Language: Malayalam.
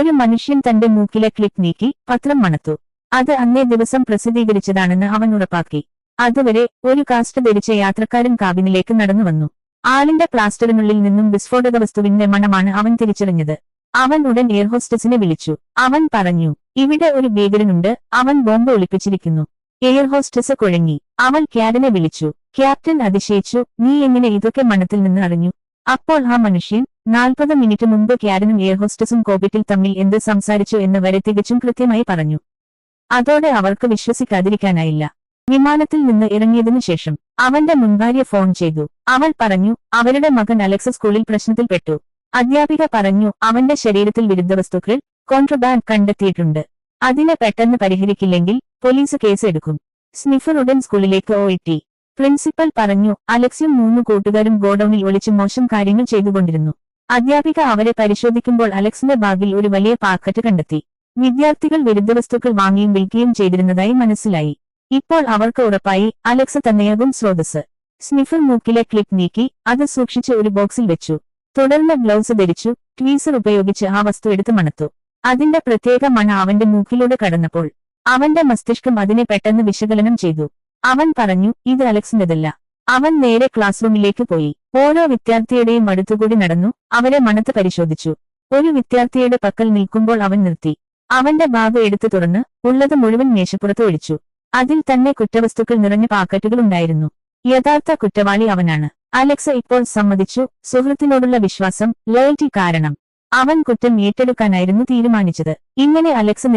ഒരു മനുഷ്യൻ തന്റെ മൂക്കിലെ ക്ലിപ്പ് നീക്കി പത്രം മണത്തു. അത് അന്നേ ദിവസം പ്രസിദ്ധീകരിച്ചതാണെന്ന് അവൻ ഉറപ്പാക്കി. അതുവരെ ഒരു കാസ്റ്റ് ധരിച്ച യാത്രക്കാരൻ കാബിനിലേക്ക് നടന്നു വന്നു. ആളിന്റെ പ്ലാസ്റ്ററിനുള്ളിൽ നിന്നും വിസ്ഫോടക വസ്തുവിന്റെ മണമാണ് അവൻ തിരിച്ചറിഞ്ഞത്. അവൻ ഉടൻ എയർഹോസ്റ്റസിനെ വിളിച്ചു. അവൻ പറഞ്ഞു, ഇവിടെ ഒരു ഭീകരനുണ്ട്, അവൻ ബോംബ് ഒളിപ്പിച്ചിരിക്കുന്നു. എയർഹോസ്റ്റസ് കുഴങ്ങി. അവൾ ക്യാരനെ വിളിച്ചു. ക്യാപ്റ്റൻ അതിശയിച്ചു, നീ എങ്ങനെ ഇതൊക്കെ മണത്തിൽ നിന്ന് അറിഞ്ഞു? അപ്പോൾ ആ മനുഷ്യൻ 40 മിനിറ്റ് മുമ്പ് ക്യാരനും എയർഹോസ്റ്റസും കോക്പിറ്റിൽ തമ്മിൽ എന്ത് സംസാരിച്ചു എന്ന് വരെ തികച്ചും കൃത്യമായി പറഞ്ഞു. അതോടെ അവർക്ക് വിശ്വസിക്കാതിരിക്കാനായില്ല. വിമാനത്തിൽ നിന്ന് ഇറങ്ങിയതിനു ശേഷം അവന്റെ മുൻഭാര്യ ഫോൺ ചെയ്തു. അവൾ പറഞ്ഞു, അവരുടെ മകൻ അലക്സ് സ്കൂളിൽ പ്രശ്നത്തിൽപ്പെട്ടു. അധ്യാപിക പറഞ്ഞു, അവന്റെ ശരീരത്തിൽ വിരുദ്ധവസ്തുക്കൾ, കോൺട്രബാൻഡ് കണ്ടെത്തിയിട്ടുണ്ട്. അതിനെ പെട്ടെന്ന് പരിഹരിക്കില്ലെങ്കിൽ പോലീസ് കേസ് എടുക്കും. സ്നിഫർ ഉടൻ സ്കൂളിലേക്ക് ഓടി. പ്രിൻസിപ്പൽ പറഞ്ഞു, അലക്സും 3 കൂട്ടുകാരും ഗോഡൌണിൽ ഒളിച്ച് മോശം കാര്യങ്ങൾ ചെയ്തുകൊണ്ടിരുന്നു. അധ്യാപിക അവരെ പരിശോധിക്കുമ്പോൾ അലക്സിന്റെ ബാഗിൽ ഒരു വലിയ പാക്കറ്റ് കണ്ടെത്തി. വിദ്യാർത്ഥികൾ വിരുദ്ധവസ്തുക്കൾ വാങ്ങിയും വിൽക്കുകയും ചെയ്തിരുന്നതായി മനസ്സിലായി. ഇപ്പോൾ അവർക്ക് ഉറപ്പായി അലക്സ് തന്നെയാകും സ്രോതസ്. സ്നിഫർ മൂക്കിലെ ക്ലിപ്പ് നീക്കി അത് സൂക്ഷിച്ച് ഒരു ബോക്സിൽ വെച്ചു. തുടർന്ന് ഗ്ലൗസ് ധരിച്ചു. ട്വീസർ ഉപയോഗിച്ച് ആ വസ്തു എടുത്ത് മണത്തു. അതിന്റെ പ്രത്യേക മണ അവന്റെ മൂക്കിലൂടെ കടന്നപ്പോൾ അവന്റെ മസ്തിഷ്കം അതിനെ പെട്ടെന്ന് വിശകലനം ചെയ്തു. അവൻ പറഞ്ഞു, ഇത് അലക്സിന്റെതല്ല. അവൻ നേരെ ക്ലാസ് റൂമിലേക്ക് പോയി. ഓരോ വിദ്യാർത്ഥിയുടെയും അടുത്തുകൂടി നടന്നു. അവരെ മണത്ത് പരിശോധിച്ചു. ഒരു വിദ്യാർത്ഥിയുടെ പക്കൽ നിൽക്കുമ്പോൾ അവൻ നിർത്തി. അവന്റെ ബാഗ് എടുത്തു തുറന്ന് ഉള്ളത് മുഴുവൻ മേശപ്പുറത്ത് ഒഴിച്ചു. അതിൽ തന്നെ കുറ്റവസ്തുക്കൾ നിറഞ്ഞ പാക്കറ്റുകൾ ഉണ്ടായിരുന്നു. യഥാർത്ഥ കുറ്റവാളി അവനാണ്. അലക്സ് ഇപ്പോൾ സമ്മതിച്ചു. സുഹൃത്തിനോടുള്ള വിശ്വാസം, ലോയൽറ്റി കാരണം അവൻ കുറ്റം ഏറ്റെടുക്കാനായിരുന്നു തീരുമാനിച്ചത്. ഇങ്ങനെ അലക്സ്